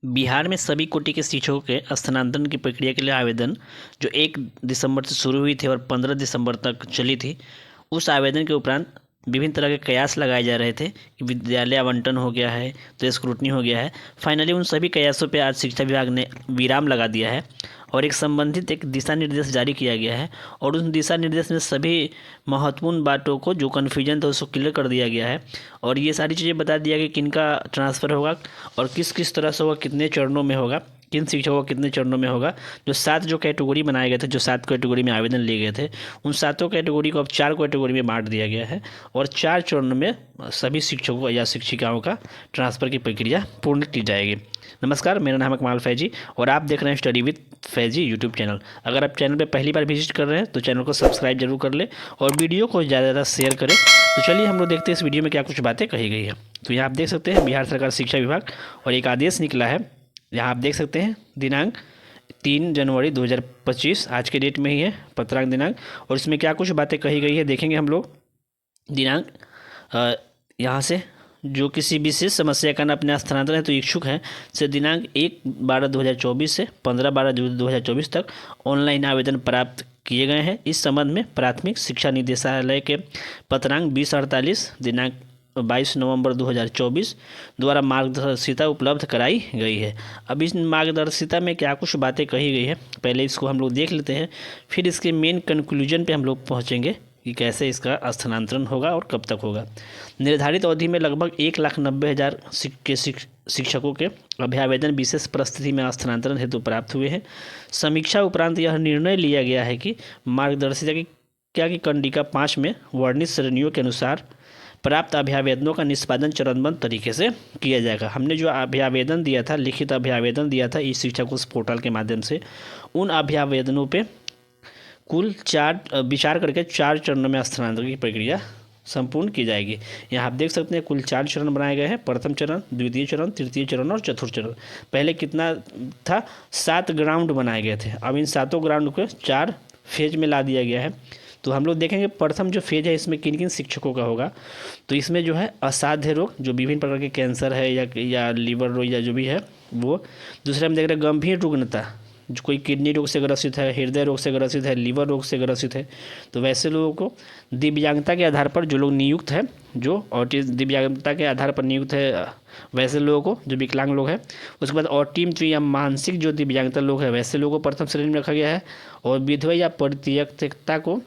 बिहार में सभी कोटि के शिक्षकों के स्थानांतरण की प्रक्रिया के लिए आवेदन जो 1 दिसंबर से शुरू हुई थी और 15 दिसंबर तक चली थी, उस आवेदन के उपरांत विभिन्न तरह के कयास लगाए जा रहे थे कि विद्यालय आवंटन हो गया है, तो स्क्रूटनी हो गया है। फाइनली उन सभी कयासों पे आज शिक्षा विभाग ने विराम लगा दिया है और एक दिशा निर्देश जारी किया गया है। और उन दिशा निर्देश में सभी महत्वपूर्ण बातों को, जो कन्फ्यूजन था, उसको क्लियर कर दिया गया है। और ये सारी चीज़ें बता दिया गया कि किनका ट्रांसफ़र होगा और किस किस तरह से होगा, कितने चरणों में होगा, किन शिक्षकों को कितने चरणों में होगा। जो कैटेगरी बनाए गए थे, जो 7 कैटेगरी में आवेदन लिए गए थे, उन 7 कैटेगरी को अब 4 कैटेगरी में बांट दिया गया है और 4 चरणों में सभी शिक्षकों या शिक्षिकाओं का ट्रांसफ़र की प्रक्रिया पूर्ण की जाएगी। नमस्कार, मेरा नाम है कमाल फैजी और आप देख रहे हैं study with Faizi YouTube channel. अगर आप चैनल पर पहली बार विजिट कर रहे हैं तो चैनल को सब्सक्राइब जरूर कर ले और वीडियो को ज़्यादा से ज़्यादा शेयर करें। तो चलिए हम लोग देखते हैं इस वीडियो में क्या कुछ बातें कही गई है। तो यहाँ आप देख सकते हैं बिहार सरकार शिक्षा विभाग और एक आदेश निकला है। यहाँ आप देख सकते हैं दिनांक 3 जनवरी 2025 आज के डेट में ही है पत्रांक दिनांक। और इसमें क्या कुछ बातें कही गई है देखेंगे हम लोग। दिनांक यहाँ से जो किसी विशेष समस्या का अपने स्थानांतरण है तो इच्छुक हैं से दिनांक 1/12/2024 से 15/12/2024 तक ऑनलाइन आवेदन प्राप्त किए गए हैं। इस संबंध में प्राथमिक शिक्षा निदेशालय के पत्रांक 2048 दिनांक 22 नवंबर 2024 द्वारा मार्गदर्शिता उपलब्ध कराई गई है। अब इस मार्गदर्शिता में क्या कुछ बातें कही गई है, पहले इसको हम लोग देख लेते हैं, फिर इसके मेन कंक्लूजन पे हम लोग पहुंचेंगे कि कैसे इसका स्थानांतरण होगा और कब तक होगा। निर्धारित अवधि में लगभग 1,90,000 शिक्षकों के अभ्यावेदन विशेष परिस्थिति में स्थानांतरण हेतु प्राप्त हुए हैं। समीक्षा उपरांत यह निर्णय लिया गया है कि मार्गदर्शिता की कंडिका 5 में वर्णित श्रेणियों के अनुसार प्राप्त अभ्यावेदनों का निष्पादन चरणबद्ध तरीके से किया जाएगा। हमने जो अभ्यावेदन दिया था, लिखित अभ्यावेदन दिया था ई शिक्षा कोश पोर्टल के माध्यम से, उन अभ्यावेदनों पे कुल 4 विचार करके 4 चरणों में स्थानांतरण की प्रक्रिया संपूर्ण की जाएगी। यहाँ आप देख सकते हैं कुल 4 चरण बनाए गए हैं। प्रथम चरण, द्वितीय चरण, तृतीय चरण और चतुर्थ चरण। पहले कितना था, 7 ग्राउंड बनाए गए थे। अब इन 7 ग्राउंड को 4 फेज में ला दिया गया है। तो हम लोग देखेंगे प्रथम जो फेज है इसमें किन किन शिक्षकों का होगा। तो इसमें जो है असाध्य रोग, जो विभिन्न प्रकार के कैंसर है या लीवर रोग या जो भी है वो। दूसरे हम देख रहे हैं गंभीर रुग्णता, जो कोई किडनी रोग से ग्रसित है, हृदय रोग से ग्रसित है, लीवर रोग से ग्रसित है, तो वैसे लोगों को दिव्यांगता के आधार पर जो लोग नियुक्त है, जो दिव्यांगता के आधार पर नियुक्त है वैसे लोगों को, जो विकलांग लोग हैं। उसके बाद ऑटिज्म या मानसिक जो दिव्यांगता लोग हैं वैसे लोगों को प्रथम श्रेणी में रखा गया है और विधवा या परित्यक्ता को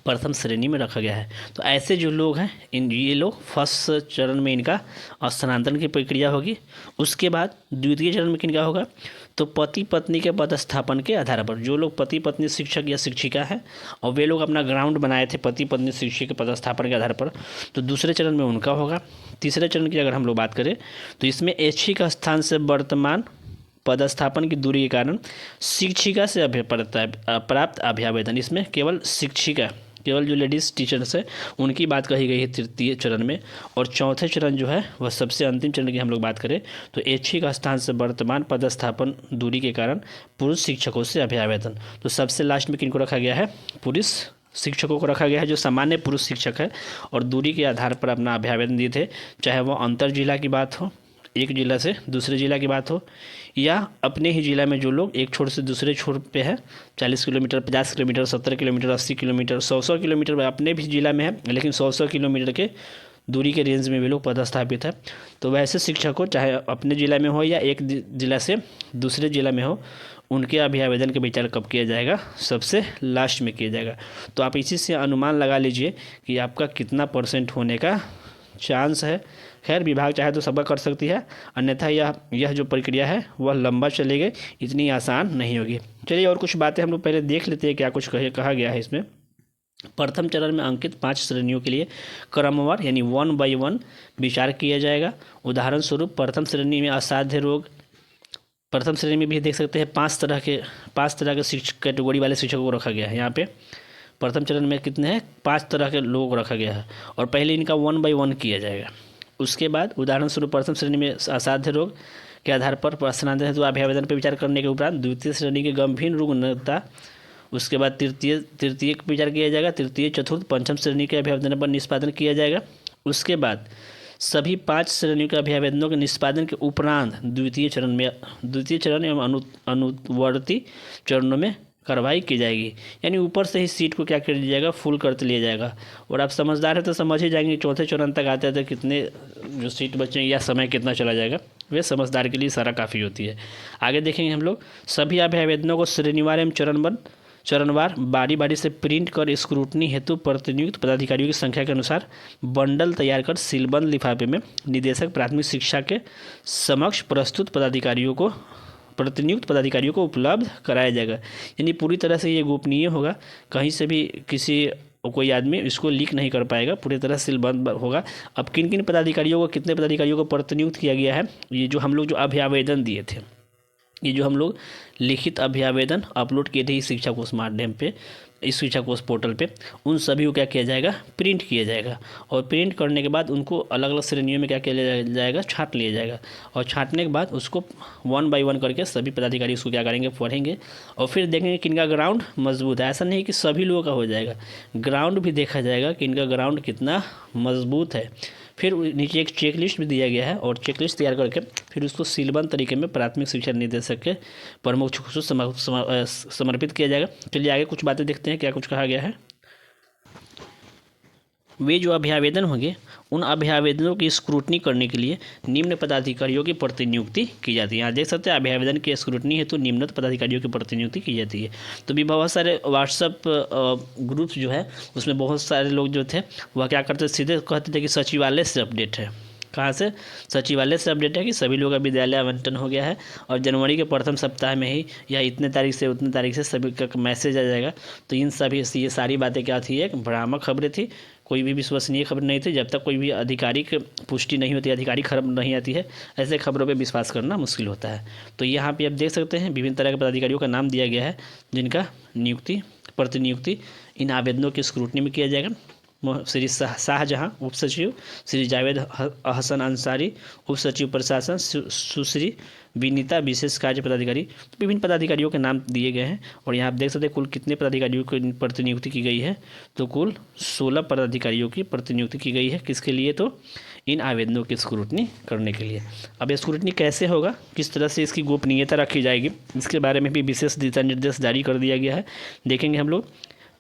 प्रथम श्रेणी में रखा गया है। तो ऐसे जो लोग हैं ये लोग फर्स्ट चरण में इनका स्थानांतरण की प्रक्रिया होगी। उसके बाद द्वितीय चरण में किनका होगा, तो पति पत्नी के पदस्थापन के आधार पर जो लोग पति पत्नी शिक्षक या शिक्षिका हैं और वे लोग अपना ग्राउंड बनाए थे पति पत्नी शिक्षक के पदस्थापन के आधार पर, तो दूसरे चरण में उनका होगा। तीसरे चरण की अगर हम लोग बात करें तो इसमें ऐच्छिक स्थान से वर्तमान पदस्थापन की दूरी के कारण शिक्षिका से प्राप्त अभ्यावेदन, इसमें केवल शिक्षिका, केवल जो लेडीज़ टीचर्स है उनकी बात कही गई है तृतीय चरण में। और चौथे चरण जो है वह सबसे अंतिम चरण की हम लोग बात करें तो ऐच्छिक स्थान से वर्तमान पदस्थापन दूरी के कारण पुरुष शिक्षकों से अभ्यावेदन। तो सबसे लास्ट में किनको रखा गया है, पुरुष शिक्षकों को रखा गया है जो सामान्य पुरुष शिक्षक है और दूरी के आधार पर अपना अभ्यावेदन दिए थे, चाहे वो अंतर जिला की बात हो, एक जिला से दूसरे जिला की बात हो, या अपने ही जिला में जो लोग एक छोर से दूसरे छोर पे है, 40 kilometre, 50 kilometre, 70 kilometre, 80 kilometre, 100 kilometre अपने भी जिला में है, लेकिन 100 किलोमीटर के दूरी के रेंज में भी लोग पदस्थापित है। तो वैसे शिक्षक को चाहे अपने जिला में हो या एक जिला से दूसरे जिला में हो, उनके अभ्यावेदन का विचार कब किया जाएगा, सबसे लास्ट में किया जाएगा। तो आप इसी से अनुमान लगा लीजिए कि आपका कितना % होने का चांस है। खैर विभाग चाहे तो सबका कर सकती है, अन्यथा यह जो प्रक्रिया है वह लंबा चलेगी, इतनी आसान नहीं होगी। चलिए और कुछ बातें हम लोग पहले देख लेते हैं क्या कुछ कहा गया है इसमें। प्रथम चरण में अंकित 5 श्रेणियों के लिए क्रमवार यानी 1 by 1 विचार किया जाएगा। उदाहरण स्वरूप प्रथम श्रेणी में असाध्य रोग, प्रथम श्रेणी में भी देख सकते हैं 5 तरह के शिक्षक कैटेगरी वाले शिक्षकों को रखा गया है। यहाँ पे प्रथम चरण में कितने हैं, 5 तरह के लोगों को रखा गया है और पहले इनका 1 by 1 किया जाएगा। उसके बाद उदाहरण स्वरूप प्रथम श्रेणी में असाध्य रोग के आधार पर स्थानांतरण हेतु अभ्यावेदन पर विचार करने के उपरांत द्वितीय श्रेणी के गंभीर रुग्णता, उसके बाद तृतीय विचार किया जाएगा, तृतीय, चतुर्थ, पंचम श्रेणी के अभ्यावेदन पर निष्पादन किया जाएगा। उसके बाद सभी 5 श्रेणियों के अभ्यावेदनों के निष्पादन के उपरांत द्वितीय चरण एवं अनुवर्ती चरणों में कार्रवाई की जाएगी। यानी ऊपर से ही सीट को क्या कर लिया जाएगा, फुल कर लिया जाएगा। और आप समझदार है तो समझ ही जाएंगे चौथे चरण तक आते हैं कितने जो सीट बचेंगे या समय कितना चला जाएगा। वे समझदार के लिए सारा काफ़ी होती है। आगे देखेंगे हम लोग, सभी अभ्यावेदनों को श्रेणीवार एवं चरणवार बारी बारी से प्रिंट कर स्क्रूटनी हेतु प्रतिनियुक्त पदाधिकारियों की संख्या के अनुसार बंडल तैयार कर सीलबंद लिफाफे में निदेशक प्राथमिक शिक्षा के समक्ष प्रतिनियुक्त पदाधिकारियों को उपलब्ध कराया जाएगा। यानी पूरी तरह से ये गोपनीय होगा, कहीं से भी कोई आदमी इसको लीक नहीं कर पाएगा, पूरी तरह सीलबंद होगा। अब किन किन पदाधिकारियों को, कितने पदाधिकारियों को प्रतिनियुक्त किया गया है, ये जो हम लोग जो अभ्यावेदन दिए थे, ये जो हम लोग लिखित अभ्यावेदन अपलोड किए थे इस शिक्षा कोश माध्यम पे, इस शिक्षा कोश पोर्टल पे, उन सभी को क्या किया जाएगा, प्रिंट किया जाएगा। और प्रिंट करने के बाद उनको अलग अलग श्रेणियों में क्या किया जाएगा, छांट लिया जाएगा। और छांटने के बाद उसको 1 बाय 1 करके सभी पदाधिकारी उसको क्या करेंगे, पढ़ेंगे और फिर देखेंगे किनका ग्राउंड मजबूत है। ऐसा नहीं कि सभी लोगों का हो जाएगा, ग्राउंड भी देखा जाएगा कि इनका ग्राउंड कितना मजबूत है। फिर नीचे एक चेक लिस्ट भी दिया गया है और चेक लिस्ट तैयार करके फिर उसको सीलबंद तरीके में प्राथमिक शिक्षा निदेशक के प्रमुख को समर्पित किया जाएगा। चलिए आगे कुछ बातें देखते हैं क्या कुछ कहा गया है। वे जो अभ्यावेदन होंगे उन अभ्यावेदनों की स्क्रूटनी करने के लिए निम्न पदाधिकारियों की प्रतिनियुक्ति की जाती है। यहाँ देख सकते हैं अभ्यावेदन की स्क्रूटनी हेतु निम्नत पदाधिकारियों की प्रतिनियुक्ति की जाती है। तो भी बहुत सारे व्हाट्सएप ग्रुप्स जो है उसमें बहुत सारे लोग जो थे वह क्या करते, सीधे कहते थे कि सचिवालय से अपडेट है। कहाँ से, सचिवालय से अपडेट है कि सभी लोग का विद्यालय आवंटन हो गया है और जनवरी के प्रथम सप्ताह में ही या इतने तारीख से उतने तारीख से सभी का मैसेज आ जाएगा। तो ये सारी बातें क्या थी, एक भ्रामक खबरें थी, कोई भी विश्वसनीय खबर नहीं थी। जब तक कोई भी आधिकारिक पुष्टि नहीं होती, आधिकारिक खबर नहीं आती है, ऐसे खबरों पे विश्वास करना मुश्किल होता है। तो यहाँ पे आप देख सकते हैं विभिन्न तरह के पदाधिकारियों का नाम दिया गया है जिनका प्रतिनियुक्ति इन आवेदनों की स्क्रूटनी में किया जाएगा। श्री शाहजहां उप सचिव, श्री जावेद हसन अंसारी उप सचिव प्रशासन, सुश्री विनीता विशेष कार्य पदाधिकारी। तो विभिन्न पदाधिकारियों के नाम दिए गए हैं और यहाँ आप देख सकते हैं कुल कितने पदाधिकारियों की प्रतिनियुक्ति की गई है। तो कुल 16 पदाधिकारियों की प्रतिनियुक्ति की गई है। किसके लिए, तो इन आवेदनों की स्क्रूटनी करने के लिए। अब ये स्क्रूटनी कैसे होगा, किस तरह से इसकी गोपनीयता रखी जाएगी, इसके बारे में भी विशेष दिशा निर्देश जारी कर दिया गया है। देखेंगे हम लोग,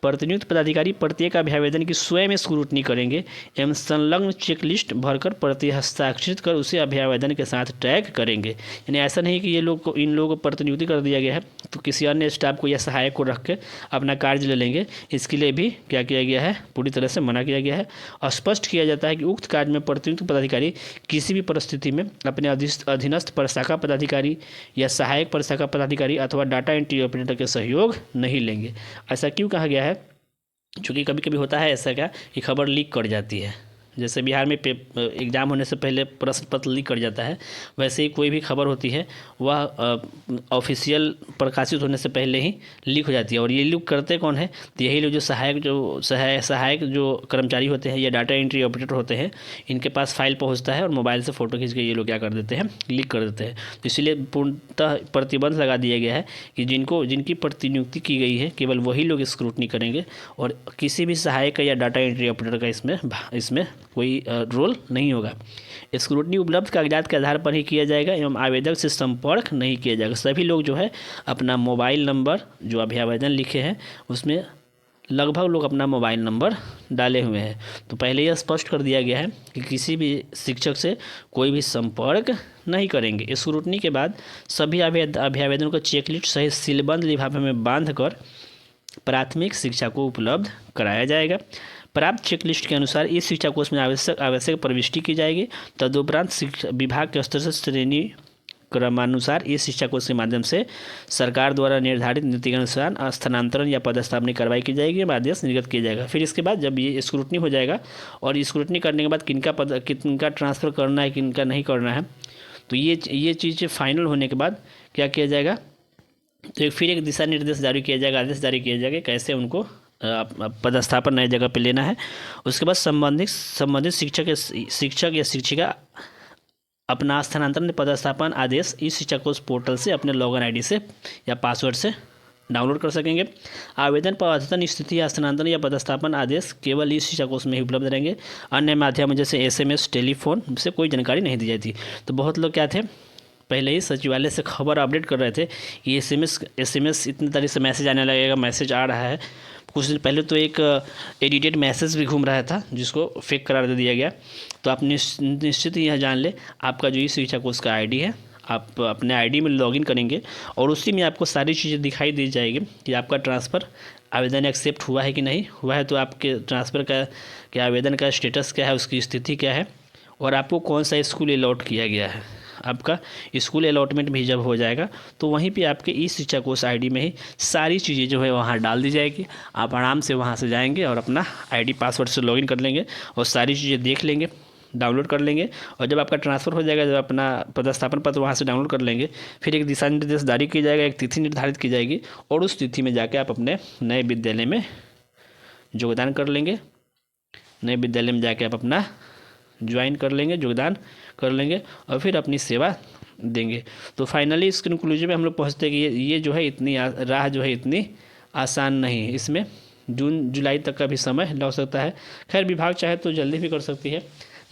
प्रतिनियुक्त पदाधिकारी प्रत्येक अभ्यावेदन की स्वयं स्क्रूटनी करेंगे एवं संलग्न चेक लिस्ट भरकर प्रति हस्ताक्षरित कर उसे अभ्यावेदन के साथ टैग करेंगे। यानी ऐसा नहीं कि इन लोगों को प्रतिनियुक्ति कर दिया गया है तो किसी अन्य स्टाफ को या सहायक को रख के अपना कार्य ले लेंगे। इसके लिए भी क्या किया गया है, पूरी तरह से मना किया गया है। स्पष्ट किया जाता है कि उक्त कार्य में प्रतिनियुक्त पदाधिकारी किसी भी परिस्थिति में अपने अधीनस्थ प्रशाखा पदाधिकारी या सहायक प्रशाखा पदाधिकारी अथवा डाटा एंट्री ऑपरेटर के सहयोग नहीं लेंगे। ऐसा क्यों कहा गया है, क्योंकि कभी कभी होता है ऐसा क्या कि खबर लीक कर जाती है। जैसे बिहार में एग्ज़ाम होने से पहले प्रश्न पत्र लीक कर जाता है, वैसे ही कोई भी खबर होती है वह ऑफिशियल प्रकाशित होने से पहले ही लीक हो जाती है। और ये लीक करते कौन है, तो यही लोग जो सहायक जो कर्मचारी होते हैं या डाटा एंट्री ऑपरेटर होते हैं, इनके पास फाइल पहुंचता है और मोबाइल से फ़ोटो खींच के ये लोग क्या कर देते हैं, लीक कर देते हैं। तो इसलिए पूर्णतः प्रतिबंध लगा दिया गया है कि जिनकी प्रतिनियुक्ति की गई है केवल वही लोग स्क्रूटनी करेंगे और किसी भी सहायक या डाटा एंट्री ऑपरेटर का इसमें कोई रोल नहीं होगा। स्क्रूटनी उपलब्ध कागजात के आधार पर ही किया जाएगा एवं आवेदक से संपर्क नहीं किया जाएगा। सभी लोग जो है अपना मोबाइल नंबर, जो अभ्यावेदन लिखे हैं उसमें लगभग लोग अपना मोबाइल नंबर डाले हुए हैं। तो पहले यह स्पष्ट कर दिया गया है कि किसी भी शिक्षक से कोई भी संपर्क नहीं करेंगे। स्क्रूटनी के बाद सभी अभ्यावेदनों को चेकलिस्ट सहित सीलबंद लिफाफे में बांध कर प्राथमिक शिक्षा को उपलब्ध कराया जाएगा। प्राप्त चेकलिस्ट के अनुसार इस शिक्षा कोष में आवश्यक प्रविष्टि की जाएगी। तदुपरांत शिक्षा विभाग के स्तर से श्रेणी क्रमानुसार इस शिक्षा कोष के माध्यम से सरकार द्वारा निर्धारित नीति के अनुसार स्थानांतरण या पदस्थापना कार्रवाई की जाएगी, आदेश निर्गत किया जाएगा। फिर इसके बाद जब ये स्क्रूटनी हो जाएगा और स्क्रूटनी करने के बाद किनका ट्रांसफ़र करना है, किनका नहीं करना है, तो ये चीज़ फाइनल होने के बाद क्या किया जाएगा, तो फिर एक दिशा निर्देश जारी किया जाएगा, आदेश जारी किया जाएगा कैसे उनको पदस्थापन नई जगह पे लेना है। उसके बाद संबंधित शिक्षक या शिक्षिका अपना स्थानांतरण पदस्थापन आदेश इस शिक्षा कोष पोर्टल से अपने लॉगिन आईडी से या पासवर्ड से डाउनलोड कर सकेंगे। आवेदन पर अद्यतन स्थिति या स्थानांतरण या पदस्थापन आदेश केवल इस शिक्षा कोष में ही उपलब्ध रहेंगे। अन्य माध्यम जैसे SMS, टेलीफोन से कोई जानकारी नहीं दी जाती। तो बहुत लोग क्या थे, पहले ही सचिवालय से खबर अपडेट कर रहे थे कि SMS इतनी तारीख से मैसेज आने लगेगा, मैसेज आ रहा है। कुछ दिन पहले तो एक एडिटेड मैसेज भी घूम रहा था जिसको फेक करार दे दिया गया। तो आप निश्चित ही यह जान ले, आपका जो ई शिक्षा कोष का ID है, आप अपने ID में लॉगिन करेंगे और उसी में आपको सारी चीज़ें दिखाई दी जाएगी कि आपका ट्रांसफ़र आवेदन एक्सेप्ट हुआ है कि नहीं हुआ है, तो आपके ट्रांसफ़र का आवेदन का स्टेटस क्या है, उसकी स्थिति क्या है, और आपको कौन सा स्कूल अलॉट किया गया है। आपका स्कूल अलॉटमेंट भी जब हो जाएगा तो वहीं पे आपके ई शिक्षा कोष ID में ही सारी चीज़ें जो है वहाँ डाल दी जाएगी। आप आराम से वहाँ से जाएंगे और अपना ID पासवर्ड से लॉगिन कर लेंगे और सारी चीज़ें देख लेंगे, डाउनलोड कर लेंगे। और जब आपका ट्रांसफ़र हो जाएगा, जब अपना पदस्थापन पत्र वहाँ से डाउनलोड कर लेंगे, फिर एक दिशा निर्देश जारी की जाएगा, एक तिथि निर्धारित की जाएगी और उस तिथि में जाके आप अपने नए विद्यालय में योगदान कर लेंगे। नए विद्यालय में जाके आप अपना ज्वाइन कर लेंगे, योगदान कर लेंगे और फिर अपनी सेवा देंगे। तो फाइनली इस कंक्लूजन में हम लोग पहुँचते हैं कि ये जो है इतनी राह जो है इतनी आसान नहीं है। इसमें जून जुलाई तक का भी समय लग सकता है। खैर विभाग चाहे तो जल्दी भी कर सकती है,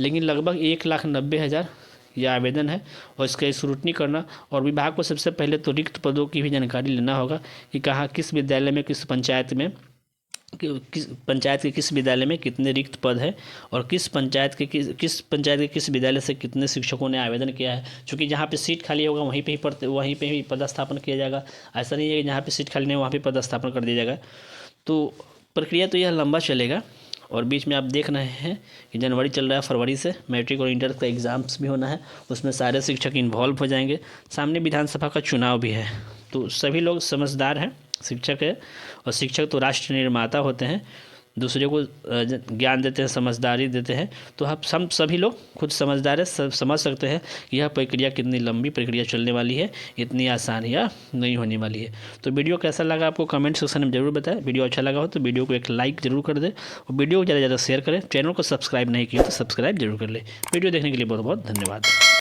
लेकिन लगभग 1,90,000 यह आवेदन है और इसका स्क्रूटनी करना, और विभाग को सबसे पहले तो रिक्त पदों की भी जानकारी लेना होगा कि कहाँ किस विद्यालय में, किस पंचायत में, पंचायत के किस विद्यालय में कितने रिक्त पद है और किस पंचायत के किस विद्यालय से कितने शिक्षकों ने आवेदन किया है। क्योंकि जहाँ पे सीट खाली होगा वहीं पे ही पदस्थापन किया जाएगा। ऐसा नहीं है कि जहाँ पे सीट खाली नहीं वहाँ पे पदस्थापन कर दिया जाएगा। तो प्रक्रिया तो यह लंबा चलेगा और बीच में आप देख रहे हैं कि जनवरी चल रहा है, फरवरी से मैट्रिक और इंटर का एग्ज़ाम्स भी होना है, उसमें सारे शिक्षक इन्वॉल्व हो जाएंगे। सामने विधानसभा का चुनाव भी है, तो सभी लोग समझदार हैं, शिक्षक है, और शिक्षक तो राष्ट्र निर्माता होते हैं, दूसरे को ज्ञान देते हैं, समझदारी देते हैं। तो हम सभी लोग खुद समझदार है, समझ सकते हैं कि यह प्रक्रिया कितनी लंबी प्रक्रिया चलने वाली है, इतनी आसान या नहीं होने वाली है। तो वीडियो कैसा लगा आपको कमेंट सेक्शन में जरूर बताएं। वीडियो अच्छा लगा हो तो वीडियो को एक लाइक जरूर कर दें और वीडियो को ज़्यादा से ज़्यादा शेयर करें। चैनल को सब्सक्राइब नहीं किया तो सब्सक्राइब जरूर कर लें। वीडियो देखने के लिए बहुत बहुत धन्यवाद।